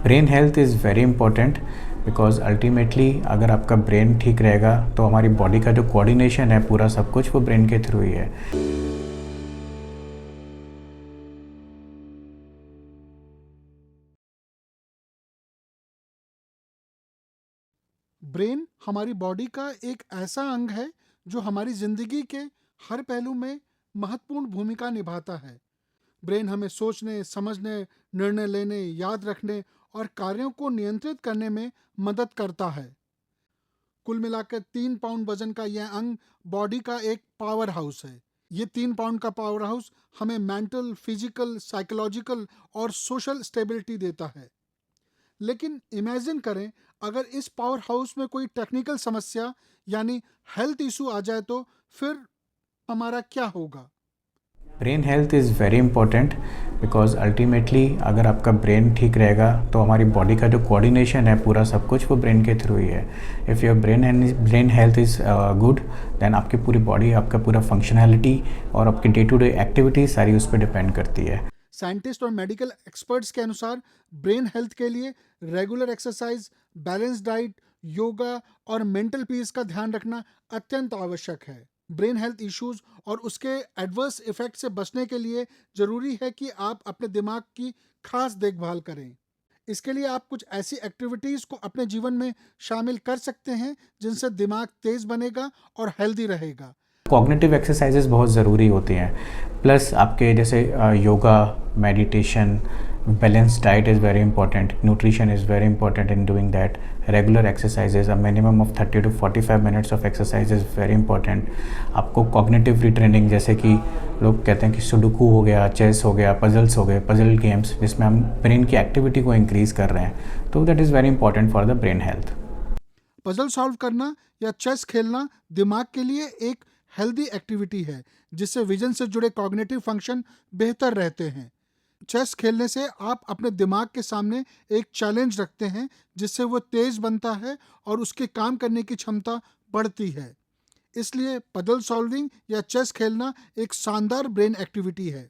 Brain health is very important because ultimately अगर आपका brain ठीक रहेगा तो हमारी बॉडी का जो कोऑर्डिनेशन है पूरा सब कुछ वो ब्रेन के थ्रू ही है। ब्रेन हमारी बॉडी का एक ऐसा अंग है जो हमारी जिंदगी के हर पहलू में महत्वपूर्ण भूमिका निभाता है। ब्रेन हमें सोचने, समझने, निर्णय लेने, याद रखने और कार्यों को नियंत्रित करने में मदद करता है। कुल मिलाकर 3 पाउंड वजन का यह अंग बॉडी का एक पावर हाउस है। ये 3 पाउंड का पावर हाउस हमें मेंटल, फिजिकल, साइकोलॉजिकल और सोशल स्टेबिलिटी देता है। लेकिन इमेजिन करें, अगर इस पावर हाउस में कोई टेक्निकल समस्या यानी हेल्थ इशू आ जाए तो फिर हमारा क्या होगा? Brain health is very important because ultimately अगर आपका ब्रेन ठीक रहेगा तो हमारी बॉडी का जो कोऑर्डिनेशन है पूरा सब कुछ वो ब्रेन के थ्रू ही है। If your brain health is good then आपकी पूरी बॉडी, आपका पूरा फंक्शनैलिटी और आपकी डे टू डे एक्टिविटीज़ सारी उस पर डिपेंड करती है। साइंटिस्ट और मेडिकल एक्सपर्ट्स के अनुसार ब्रेन हेल्थ के लिए regular exercise, balance diet, yoga और मेंटल पीस का ध्यान रखना अत्यंत आवश्यक है। ब्रेन हेल्थ इश्यूज और उसके एडवर्स इफेक्ट से बचने के लिए जरूरी है कि आप अपने दिमाग की खास देखभाल करें। इसके लिए आप कुछ ऐसी एक्टिविटीज को अपने जीवन में शामिल कर सकते हैं जिनसे दिमाग तेज बनेगा और हेल्दी रहेगा। कॉग्निटिव एक्सरसाइजेज बहुत ज़रूरी होती हैं, प्लस आपके जैसे yoga, meditation, balance diet is very important, nutrition is very important in doing that, regular exercises, a minimum of 30 to 45 minutes of exercise is very important. आपको कॉग्निटिव रिट्रेनिंग, जैसे कि लोग कहते हैं कि सुडोकू हो गया, चेस हो गया, पजल्स हो गए, पजल गेम्स जिसमें हम ब्रेन की एक्टिविटी को इंक्रीज़ कर रहे हैं, तो that is very important for the brain health. Puzzle solve करना या चेस खेलना दिमाग के लिए एक हेल्दी एक्टिविटी है जिससे विजन से जुड़े कॉग्निटिव फंक्शन बेहतर रहते हैं। चेस खेलने से आप अपने दिमाग के सामने एक चैलेंज रखते हैं जिससे वो तेज बनता है और उसके काम करने की क्षमता बढ़ती है। इसलिए पजल सॉल्विंग या चेस खेलना एक शानदार ब्रेन एक्टिविटी है।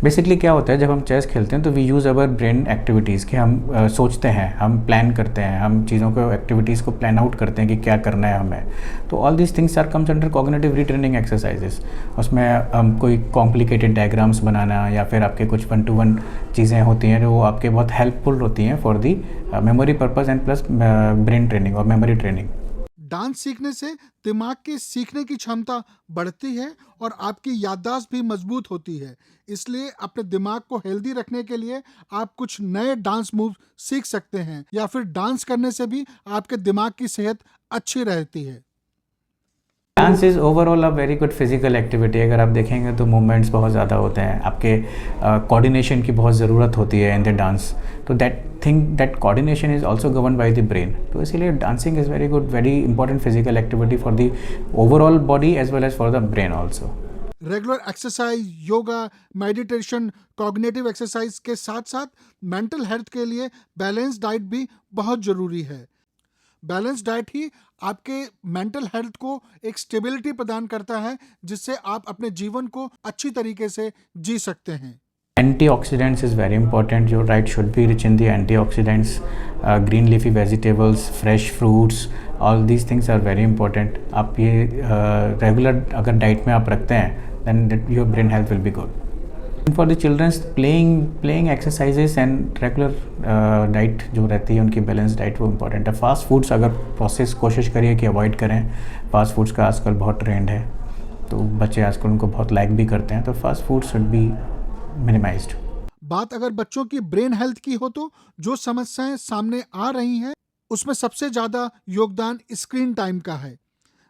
बेसिकली क्या होता है, जब हम चेस खेलते हैं तो we use our brain activities कि हम सोचते हैं, हम प्लान करते हैं, हम चीज़ों को, एक्टिविटीज़ को प्लान आउट करते हैं कि क्या करना है हमें। तो all these things are comes under cognitive retraining exercises. उसमें हम कोई कॉम्प्लिकेटेड डायग्राम्स बनाना या फिर आपके कुछ 1-to-1 चीज़ें होती हैं जो आपके बहुत हेल्पफुल होती हैं for the memory purpose and plus brain training और मेमोरी ट्रेनिंग। डांस सीखने से दिमाग की सीखने की क्षमता बढ़ती है और आपकी याददाश्त भी मजबूत होती है। इसलिए अपने दिमाग को हेल्दी रखने के लिए आप कुछ नए डांस मूव सीख सकते हैं या फिर डांस करने से भी आपके दिमाग की सेहत अच्छी रहती है। Dance is overall a very good physical activity. अगर आप देखेंगे तो मूवमेंट्स बहुत ज़्यादा होते हैं, आपके कोऑर्डिनेशन की बहुत ज़रूरत होती है इन द डांस। तो that coordination is also govern by the brain. तो इसीलिए dancing is very good, very important physical activity for the overall body as well as for the brain also. Regular exercise, yoga, meditation, cognitive exercise के साथ साथ mental health के लिए balance diet भी बहुत ज़रूरी है। बैलेंस डाइट ही आपके मेंटल हेल्थ को एक स्टेबिलिटी प्रदान करता है जिससे आप अपने जीवन को अच्छी तरीके से जी सकते हैं। Antioxidants is very important. Your diet should be rich in the antioxidants, green leafy vegetables, fresh fruits. All these things are very important. आप ये रेगुलर अगर डाइट में आप रखते हैं then your brain health will be good. And for the children's, playing exercises and regular diet जो रहती है उनकी बैलेंस डाइट वो इम्पॉर्टेंट है। फास्ट फूड्स अगर प्रोसेस कोशिश करिए कि अवॉइड करें। फास्ट फूड्स का आजकल बहुत ट्रेंड है, तो बच्चे आजकल उनको बहुत लाइक भी करते हैं, तो fast food should be minimised. बात अगर बच्चों की ब्रेन हेल्थ की हो तो जो समस्याएं सामने आ रही हैं उसमें सबसे ज़्यादा योगदान स्क्रीन टाइम का है।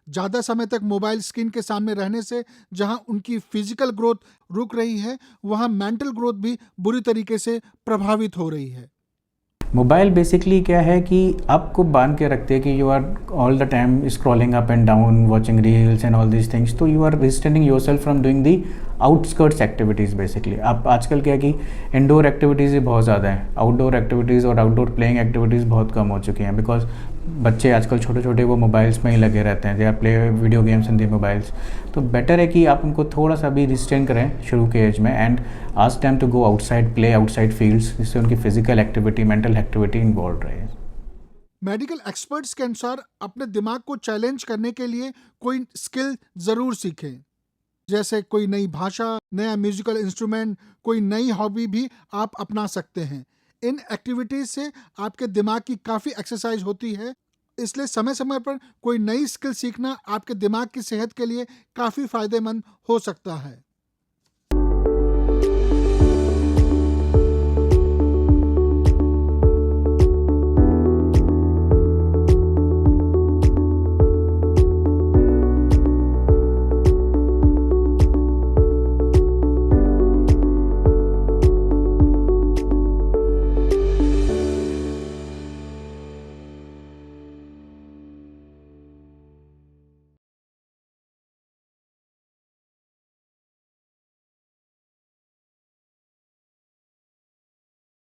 ज़्यादा समय तक मोबाइल स्क्रीन के सामने रहने से जहां उनकी फिजिकल ग्रोथ रुक रही है, वहां मेंटल ग्रोथ भी बुरी तरीके से प्रभावित हो रही है। मोबाइल बेसिकली क्या है कि आपको बांध के रखते हैं कि you are all the time scrolling up and down, watching reels and all these things, तो you are restraining yourself from doing the outskirts activities basically. आप आजकल क्या है कि इंडोर एक्टिविटीज़ ही बहुत ज़्यादा हैं, आउटडोर एक्टिविटीज़ और आउटडोर प्लेइंग एक्टिविटीज़ बहुत कम हो चुकी हैं, बिकॉज बच्चे आजकल छोटे छोटे वो मोबाइल्स में ही लगे रहते हैं, they are play video games in the mobiles. तो बेटर है कि आप उनको थोड़ा सा भी रिस्ट्रेन करें शुरू के एज में, and ask them to go outside, play outside fields, जिससे उनकी physical activity, mental activity involve रहे। मेडिकल एक्सपर्ट्स के अनुसार अपने दिमाग को चैलेंज करने के लिए कोई स्किल ज़रूर सीखें, जैसे कोई नई भाषा, नया म्यूजिकल इंस्ट्रूमेंट, कोई नई हॉबी भी आप अपना सकते हैं। इन एक्टिविटीज से आपके दिमाग की काफ़ी एक्सरसाइज होती है, इसलिए समय समय पर कोई नई स्किल सीखना आपके दिमाग की सेहत के लिए काफ़ी फायदेमंद हो सकता है।